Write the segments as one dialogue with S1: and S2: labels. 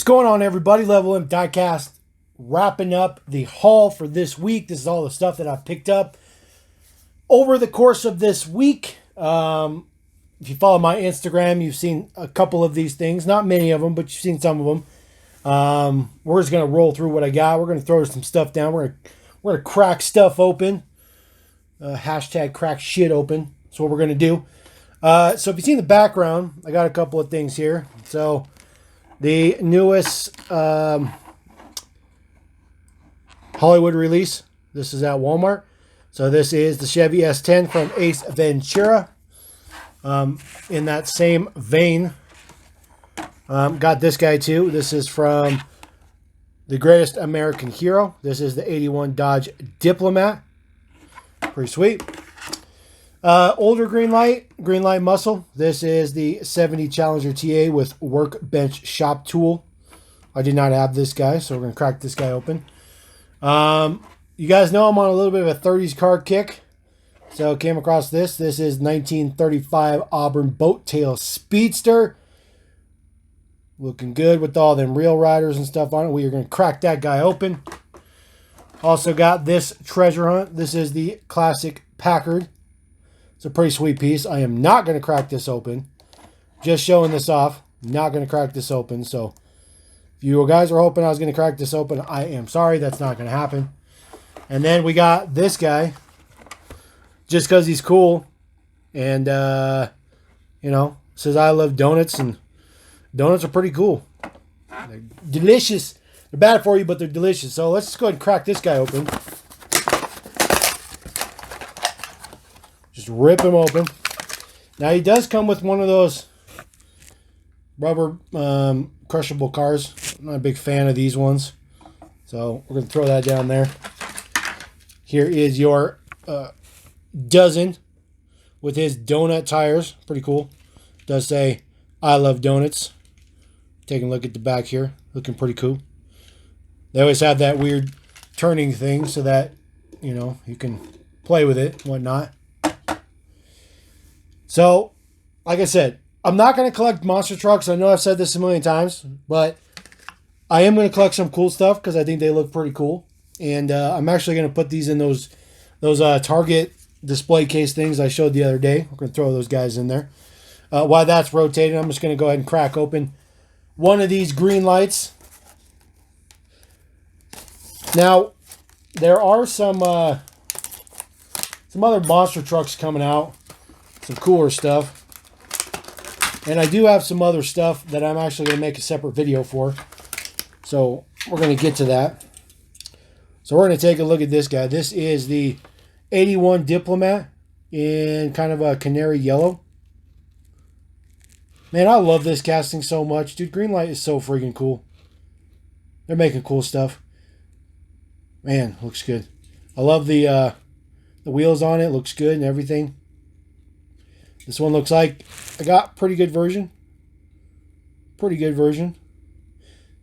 S1: What's going on, everybody? LevelMDiecast wrapping up the haul for this week. This is all the stuff that I picked up over the course of this week. If you follow my Instagram, you've seen a couple of these things. Not many of them, but you've seen some of them. We're just going to roll through what I got. We're going to throw some stuff down. We're going to crack stuff open. Hashtag crack shit open. That's what we're going to do. So if you see in the background, I got a couple of things here. So the newest Hollywood release. This is at Walmart. So this is the Chevy S10 from Ace Ventura. In that same vein, got this guy too. This is from The Greatest American Hero. This is the 81 Dodge Diplomat. Pretty sweet. Older green light muscle. This is the 70 Challenger TA with workbench shop tool. I did not have this guy, so we're going to crack this guy open. You guys know I'm on a little bit of a 30s car kick. So came across this. This is 1935 Auburn Boat Tail Speedster. Looking good with all them Real Riders and stuff on it. We are going to crack that guy open. Also got this treasure hunt. This is the classic Packard. It's a pretty sweet piece. I am not going to crack this open. Just showing this off. Not going to crack this open. So if you guys are hoping I was going to crack this open, I am sorry. That's not going to happen. And then we got this guy. Just because he's cool. And, you know, says I love donuts. And donuts are pretty cool. They're delicious. They're bad for you, but they're delicious. So let's just go ahead and crack this guy open. Just rip him open. Now he does come with one of those rubber crushable cars. I'm not a big fan of these ones. So we're going to throw that down there. Here is your dozen with his donut tires. Pretty cool. It does say, I love donuts. Taking a look at the back here. Looking pretty cool. They always have that weird turning thing so that, you know, you can play with it and whatnot. So, like I said, I'm not going to collect monster trucks. I know I've said this a million times, but I am going to collect some cool stuff because I think they look pretty cool. And I'm actually going to put these in those Target display case things I showed the other day. We're going to throw those guys in there. While that's rotating, I'm just going to go ahead and crack open one of these green lights. Now, there are some other monster trucks coming out. Some cooler stuff. And I do have some other stuff that I'm actually going to make a separate video for. So we're going to get to that. So we're going to take a look at this guy. This is the 81 Diplomat in kind of a canary yellow. Man, I love this casting so much. Dude, Greenlight is so freaking cool. They're making cool stuff. Man, looks good. I love the wheels on it. Looks good and everything. This one looks like I got pretty good version. Pretty good version.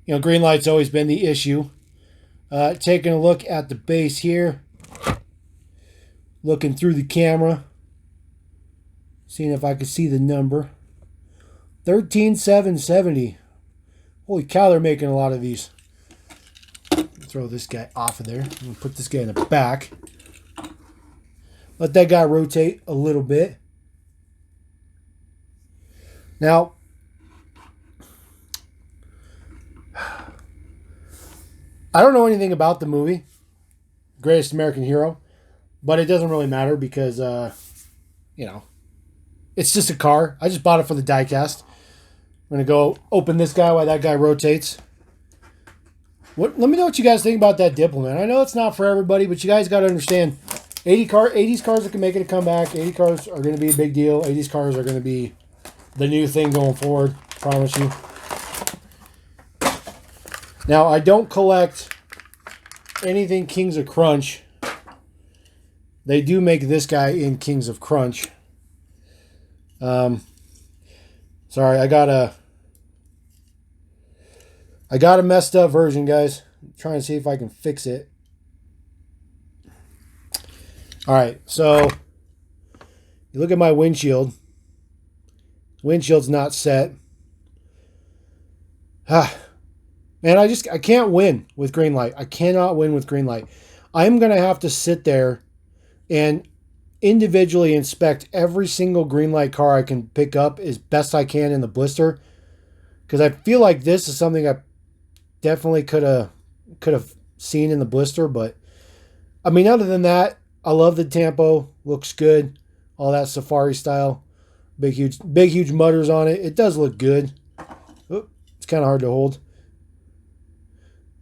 S1: You know, green light's always been the issue. Taking a look at the base here. Looking through the camera. Seeing if I can see the number. 13,770. Holy cow, they're making a lot of these. Throw this guy off of there. I'm going to put this guy in the back. Let that guy rotate a little bit. Now, I don't know anything about the movie, Greatest American Hero, but it doesn't really matter because, you know, it's just a car. I just bought it for the diecast. I'm going to go open this guy while that guy rotates. Let me know what you guys think about that Diplomat. I know it's not for everybody, but you guys got to understand, 80s cars that can make it a comeback. 80 cars are going to be a big deal. 80s cars are going to be the new thing going forward, promise you. Now, I don't collect anything Kings of Crunch. They do make this guy in Kings of Crunch. Sorry, I got a messed up version, guys. I'm trying to see if I can fix it. All right, so you look at my windshield. Windshield's not set. And I can't win with green light. I cannot win with green light. I'm going to have to sit there and individually inspect every single green light car I can pick up as best I can in the blister, because I feel like this is something I definitely could have seen in the blister. But I mean, other than that, I love the Tampo. Looks good. All that safari style. Big huge mutters on it. It does look good. Oop, it's kind of hard to hold.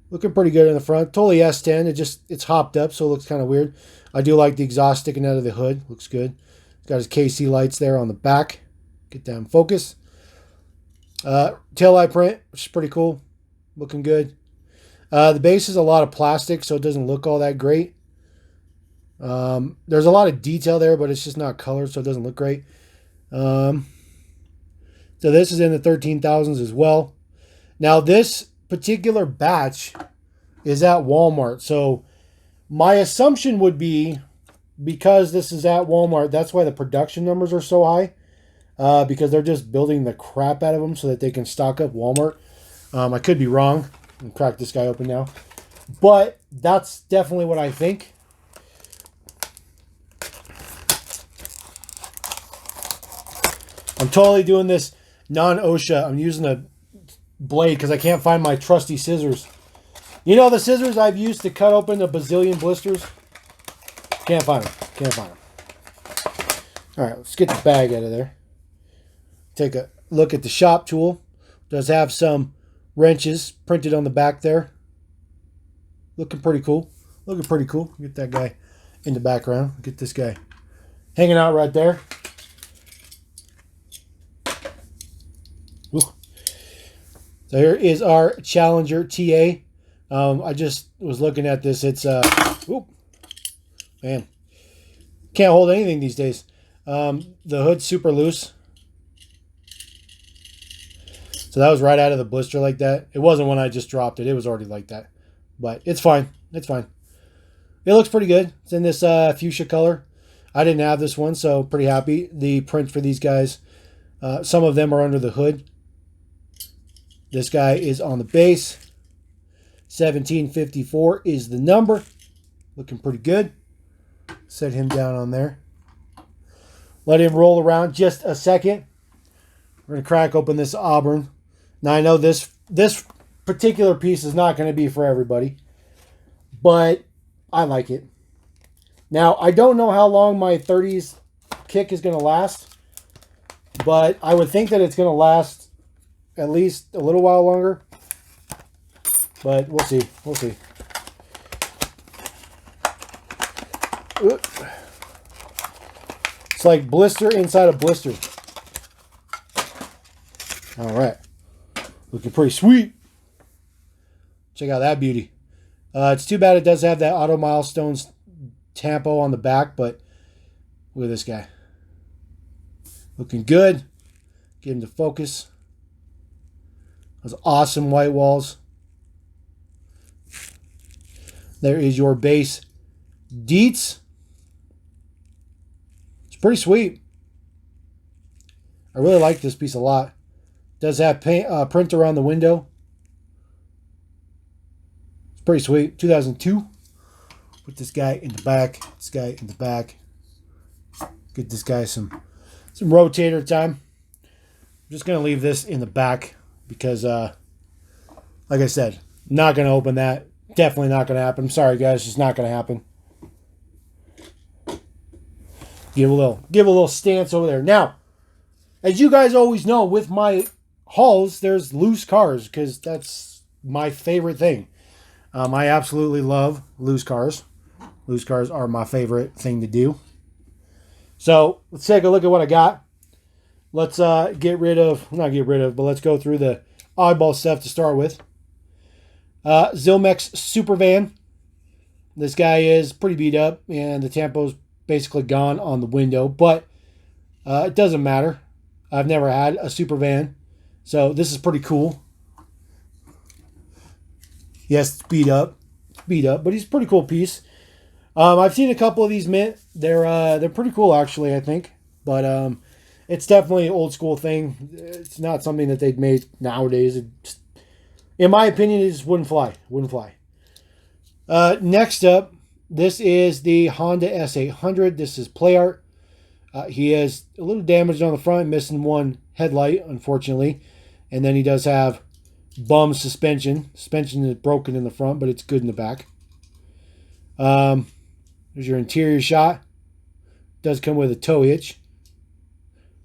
S1: Looking pretty good in the front. Totally S10. It's hopped up, so it looks kind of weird. I do like the exhaust sticking out of the hood. Looks good. It's got his KC lights there on the back. Get that in focus. Taillight print, which is pretty cool. Looking good. The base is a lot of plastic, so it doesn't look all that great. There's a lot of detail there, but it's just not colored, so it doesn't look great. So this is in the 13,000s as well. Now this particular batch is at Walmart. So my assumption would be, because this is at Walmart, that's why the production numbers are so high. Because they're just building the crap out of them so that they can stock up Walmart. I could be wrong. I'll crack this guy open now. But that's definitely what I think. I'm totally doing this non-OSHA. I'm using a blade because I can't find my trusty scissors. You know the scissors I've used to cut open a bazillion blisters? Can't find them. Can't find them. All right, let's get the bag out of there. Take a look at the shop tool. Does have some wrenches printed on the back there. Looking pretty cool. Looking pretty cool. Get that guy in the background. Get this guy hanging out right there. Ooh. So here is our Challenger TA. I just was looking at this. It's ooh, man, can't hold anything these days. The hood's super loose. So that was right out of the blister like that. It wasn't when I just dropped it. It was already like that. But it's fine. It's fine. It looks pretty good. It's in this fuchsia color. I didn't have this one, so pretty happy. The print for these guys, some of them are under the hood. This guy is on the base. 1754 is the number. Looking pretty good. Set him down on there. Let him roll around just a second. We're going to crack open this Auburn. Now I know this particular piece is not going to be for everybody, but I like it. Now I don't know how long my 30s kick is going to last, but I would think that it's going to last at least a little while longer. But we'll see. We'll see. It's like blister inside a blister. All right. Looking pretty sweet. Check out that beauty. It's too bad it does have that Auto Milestones tampo on the back, but look at this guy. Looking good. Get him to focus. Those awesome white walls. There is your base Dietz. It's pretty sweet. I really like this piece a lot. Does have paint, print around the window. It's pretty sweet. 2002. Put this guy in the back. This guy in the back. Get this guy some rotator time. I'm just going to leave this in the back because, like I said, not going to open that. Definitely not going to happen. I'm sorry, guys. It's just not going to happen. Give a little stance over there. Now, as you guys always know, with my hauls, there's loose cars because that's my favorite thing. I absolutely love loose cars. Loose cars are my favorite thing to do. So let's take a look at what I got. Let's not get rid of, but let's go through the oddball stuff to start with. Zilmex Super van. This guy is pretty beat up, and the tampo's basically gone on the window, but it doesn't matter. I've never had a super van, so this is pretty cool. Yes, it's beat up, but he's a pretty cool piece. I've seen a couple of these mint. They're pretty cool actually, I think, but it's definitely an old school thing. It's not something that they'd made nowadays. In my opinion, it just wouldn't fly. Wouldn't fly. Next up, this is the Honda S800. This is play art. He has a little damage on the front, missing one headlight, unfortunately. And then he does have bum suspension. Suspension is broken in the front, but it's good in the back. There's your interior shot. Does come with a tow hitch.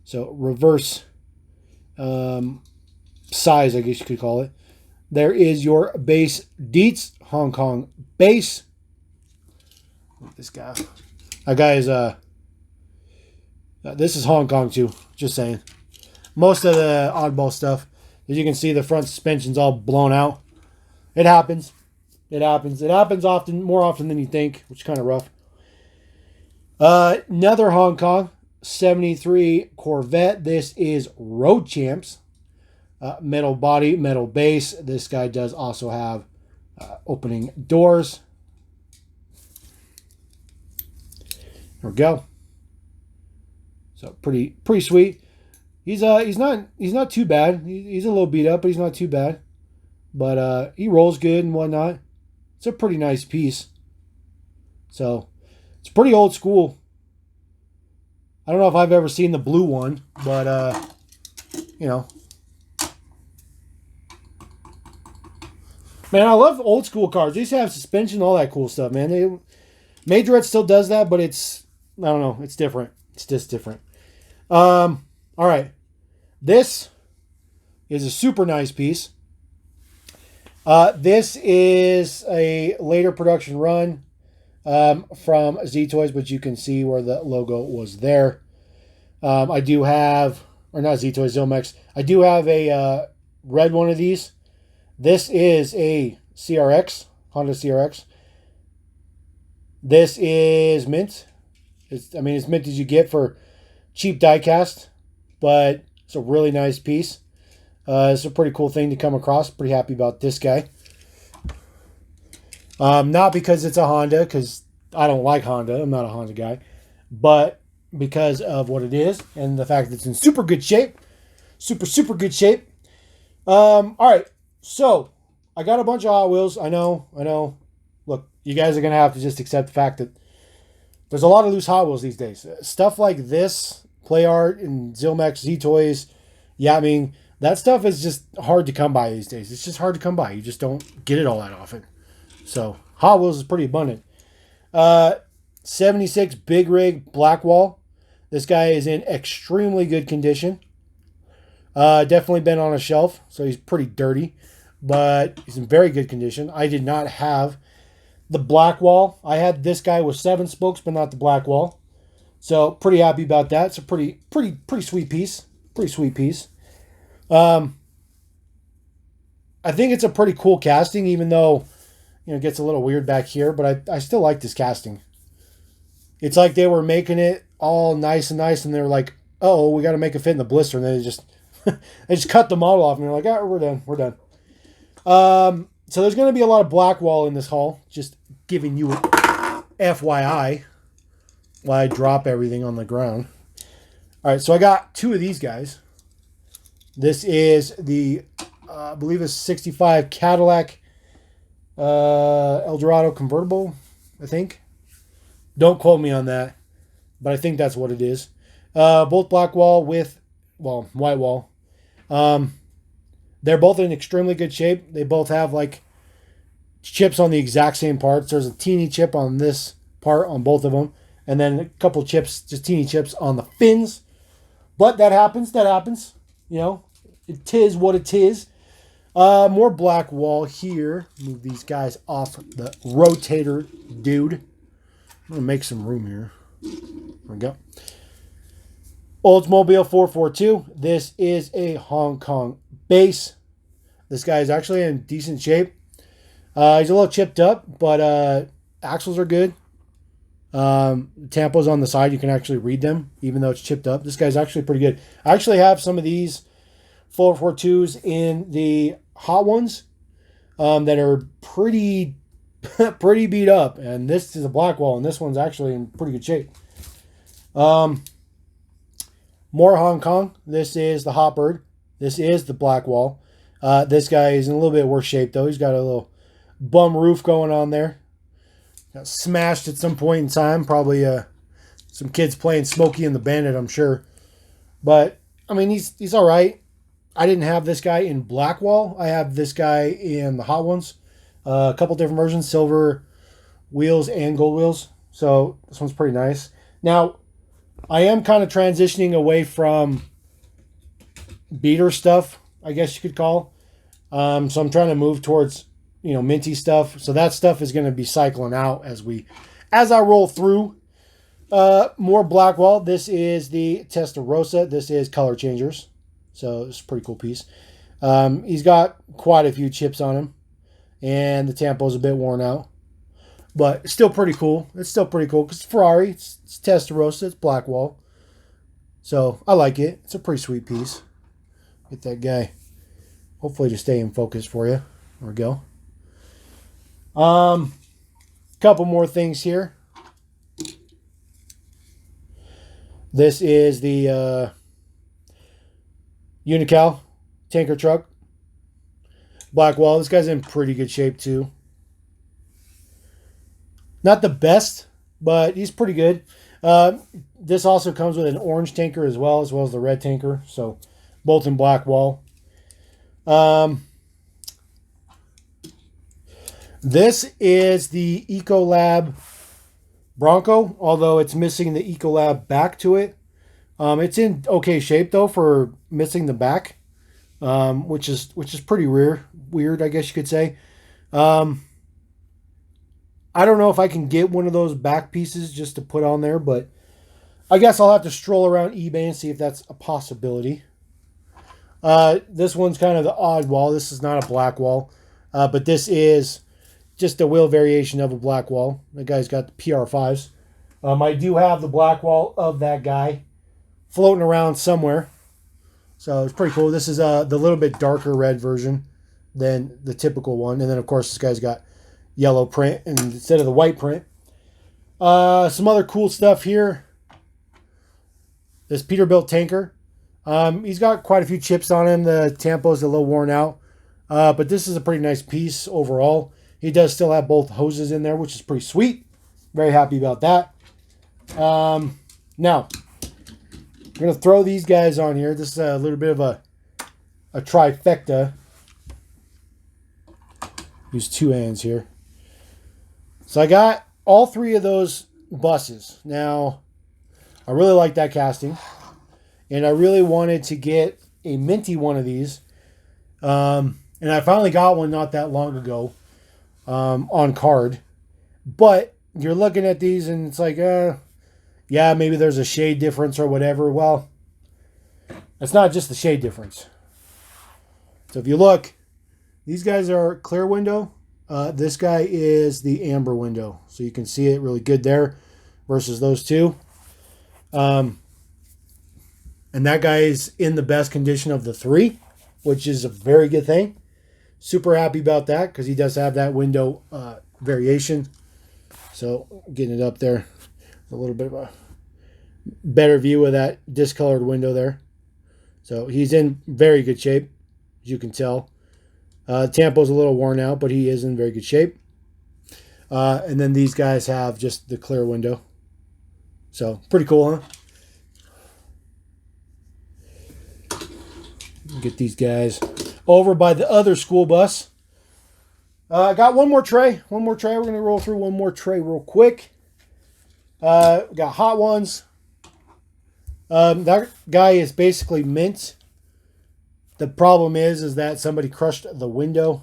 S1: So reverse size, I guess you could call it. There is your base Dietz Hong Kong base. This guy. That guy is this is Hong Kong too. Just saying. Most of the oddball stuff, as you can see, the front suspension's all blown out. It happens. It happens. It happens often, more often than you think, which is kind of rough. Another Hong Kong 73 Corvette. This is Road Champs. Metal body, metal base. This guy does also have opening doors. There we go. So pretty sweet. He's not too bad. He's a little beat up, but he's not too bad. But he rolls good and whatnot. It's a pretty nice piece. So it's pretty old school. I don't know if I've ever seen the blue one, but you know. Man, I love old school cars. They used to have suspension, all that cool stuff, man. Majorette still does that, but it's, I don't know, it's different. It's just different. All right. This is a super nice piece. This is a later production run from Z-Toys, but you can see where the logo was there. I do have, or not Z-Toys, Zilmex. I do have a red one of these. This is a CRX, Honda CRX. This is mint. It's mint as you get for cheap diecast, but it's a really nice piece. It's a pretty cool thing to come across. Pretty happy about this guy. Not because it's a Honda, because I don't like Honda. I'm not a Honda guy. But because of what it is and the fact that it's in super good shape. Super good shape. All right. So, I got a bunch of Hot Wheels. I know. Look, you guys are going to have to just accept the fact that there's a lot of loose Hot Wheels these days. Stuff like this, Play Art and Zilmex, Z-Toys. Yeah, I mean, that stuff is just hard to come by these days. It's just hard to come by. You just don't get it all that often. So, Hot Wheels is pretty abundant. 76 Big Rig Blackwall. This guy is in extremely good condition. Definitely been on a shelf, so he's pretty dirty, but he's in very good condition. I did not have the Blackwall. I had this guy with 7 spokes, but not the Blackwall. So pretty happy about that. It's a pretty sweet piece. Pretty sweet piece. I think it's a pretty cool casting, even though it gets a little weird back here, but I still like this casting. It's like they were making it all nice, and they're like, oh, we got to make it fit in the blister, and then they just cut the model off, and they're like, ah, we're done. So there's going to be a lot of Blackwall in this haul. Just giving you an FYI while I drop everything on the ground. All right, so I got 2 of these guys. This is the, I believe it's 65 Cadillac Dorado Convertible, I think. Don't quote me on that, but I think that's what it is. Both Blackwall with, white wall. They're both in extremely good shape. They both have like chips on the exact same parts. There's a teeny chip on this part on both of them, and then a couple chips, just teeny chips on the fins. But that happens. It is what it is. More Blackwall here. Move these guys off the rotator, dude. I'm gonna make some room here. There we go. Oldsmobile 442. This is a Hong Kong base. This guy is actually in decent shape. He's a little chipped up, but axles are good. Tampos on the side, you can actually read them, even though it's chipped up. This guy's actually pretty good. I actually have some of these 442s in the hot ones that are pretty beat up. And this is a Blackwall, and this one's actually in pretty good shape. More Hong Kong. This is the Hot Bird. This is the Blackwall. This guy is in a little bit worse shape, though. He's got a little bum roof going on there. Got smashed at some point in time. Probably some kids playing Smokey and the Bandit, I'm sure. But, I mean, he's all right. I didn't have this guy in Blackwall. I have this guy in the hot ones. A couple different versions, silver wheels and gold wheels. So this one's pretty nice. Now, I am kind of transitioning away from beater stuff, I guess you could call. So I'm trying to move towards, minty stuff. So that stuff is going to be cycling out as I roll through. More Blackwall. This is the Testarossa. This is color changers. So it's a pretty cool piece. He's got quite a few chips on him. And the tampo's a bit worn out. But it's still pretty cool. It's still pretty cool because it's Ferrari. It's Testarossa. It's Blackwall. So I like it. It's a pretty sweet piece. Get that guy. Hopefully to stay in focus for you. There we go. Couple more things here. This is the Unical tanker truck. Blackwall. This guy's in pretty good shape too. Not the best, but he's pretty good. This also comes with an orange tanker as well as the red tanker. So both in Blackwall. This is the Lab Bronco, although it's missing the Lab back to it. It's in okay shape though for missing the back, which is pretty weird, I guess you could say. I don't know if I can get one of those back pieces just to put on there, but I guess I'll have to stroll around eBay and see if that's a possibility. This one's kind of the oddball. This is not a Blackwall, but this is just a wheel variation of a Blackwall. The guy's got the PR5s. I do have the Blackwall of that guy floating around somewhere. So it's pretty cool. This is the little bit darker red version than the typical one. And then, of course, this guy's got yellow print instead of the white print. Some other cool stuff here. This Peterbilt Tanker. He's got quite a few chips on him. The tampo's a little worn out. But this is a pretty nice piece overall. He does still have both hoses in there, which is pretty sweet. Very happy about that. Now, I'm going to throw these guys on here. This is a little bit of a trifecta. Use two hands here. So I got all three of those buses. Now, I really like that casting. And I really wanted to get a minty one of these. And I finally got one not that long ago on card. But you're looking at these and it's like, yeah, maybe there's a shade difference or whatever. Well, it's not just the shade difference. So if you look, these guys are clear window. This guy is the amber window. So you can see it really good there versus those two. And that guy is in the best condition of the three, which is a very good thing. Super happy about that because he does have that window variation. So getting it up there, a little bit of a better view of that discolored window there. So he's in very good shape, as you can tell. Tampo's a little worn out, but he is in very good shape. And then these guys have just the clear window. So pretty cool, huh? Get these guys over by the other school bus. I got one more tray. One more tray. We're going to roll through one more tray real quick. We got hot ones. That guy is basically mint. The problem is that somebody crushed the window.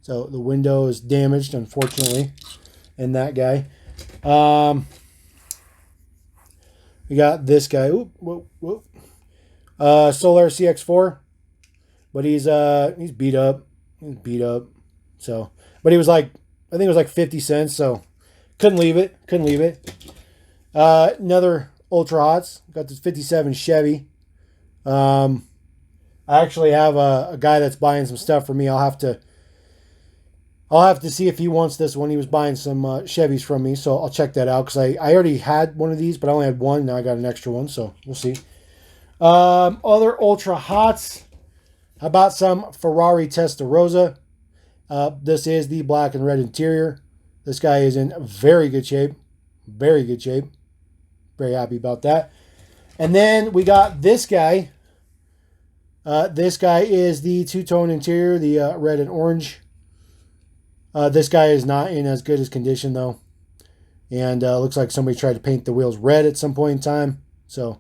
S1: So the window is damaged, unfortunately, in that guy. We got this guy. Oop, whoop, whoop. Solar CX4. But he's beat up. He's beat up. So, but he was like, I think it was like 50 cents. So couldn't leave it. Couldn't leave it. Another Ultra Hots. Got this 57 Chevy. I actually have a guy that's buying some stuff for me. I'll have to see if he wants this one. He was buying some Chevys from me, so I'll check that out because I already had one of these, but I only had one. Now I got an extra one, so we'll see. Other Ultra Hots. How about some Ferrari Testarossa? This is the black and red interior. This guy is in very good shape. Very good shape. Very happy about that. And then we got this guy. This guy is the two-tone interior, the red and orange. This guy is not in as good as condition, though. And looks like somebody tried to paint the wheels red at some point in time. So,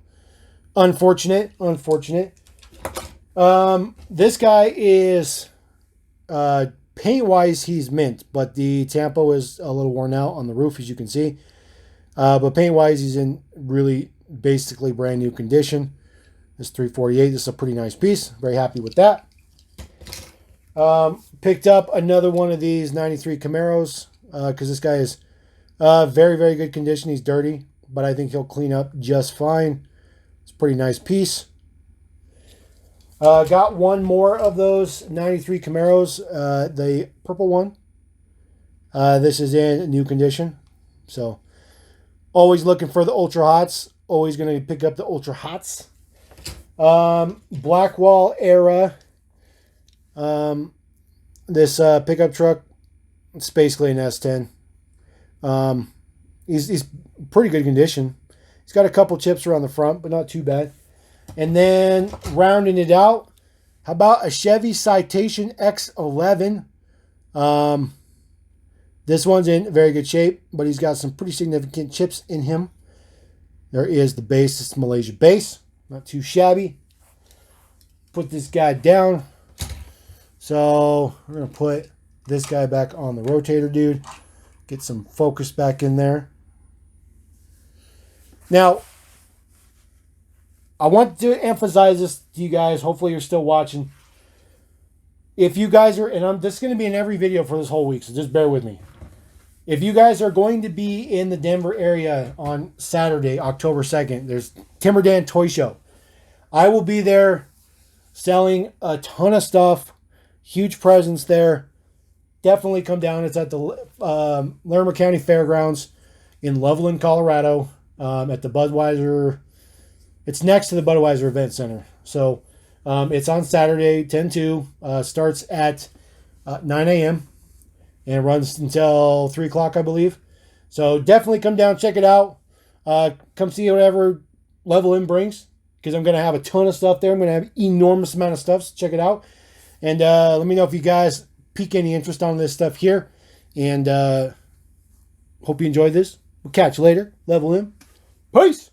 S1: unfortunate. Unfortunate. This guy is, paint-wise, he's mint. But the tampo is a little worn out on the roof, as you can see. But paint-wise, he's in really basically brand new condition. This 348, this is a pretty nice piece. Very happy with that. Picked up another one of these 93 Camaros because this guy is very, very good condition. He's dirty, but I think he'll clean up just fine. It's a pretty nice piece. Got one more of those 93 Camaros, the purple one. This is in new condition. So, always looking for the Ultra Hots. Always going to pick up the Ultra Hots. Blackwall era. This pickup truck, it's basically an S10. He's pretty good condition. He's got a couple chips around the front, but not too bad. And then rounding it out, how about a Chevy Citation X11? This one's in very good shape, but he's got some pretty significant chips in him. There is the base. It's Malaysia base. Not too shabby. Put this guy down. So we're going to put this guy back on the rotator, dude. Get some focus back in there. Now, I want to emphasize this to you guys. Hopefully you're still watching. If you guys are, and this is going to be in every video for this whole week, so just bear with me. If you guys are going to be in the Denver area on Saturday, October 2nd, there's Timber Dan Toy Show. I will be there selling a ton of stuff. Huge presence there. Definitely come down. It's at the Larimer County Fairgrounds in Loveland, Colorado, at the Budweiser. It's next to the Budweiser Event Center. So it's on Saturday, 10/2. Starts at 9 a.m. and runs until 3 o'clock, I believe. So definitely come down, check it out. Come see whatever Level M brings, because I'm going to have a ton of stuff there. I'm going to have enormous amount of stuff, so check it out. And let me know if you guys pique any interest on this stuff here. And hope you enjoyed this. We'll catch you later. Level M. Peace!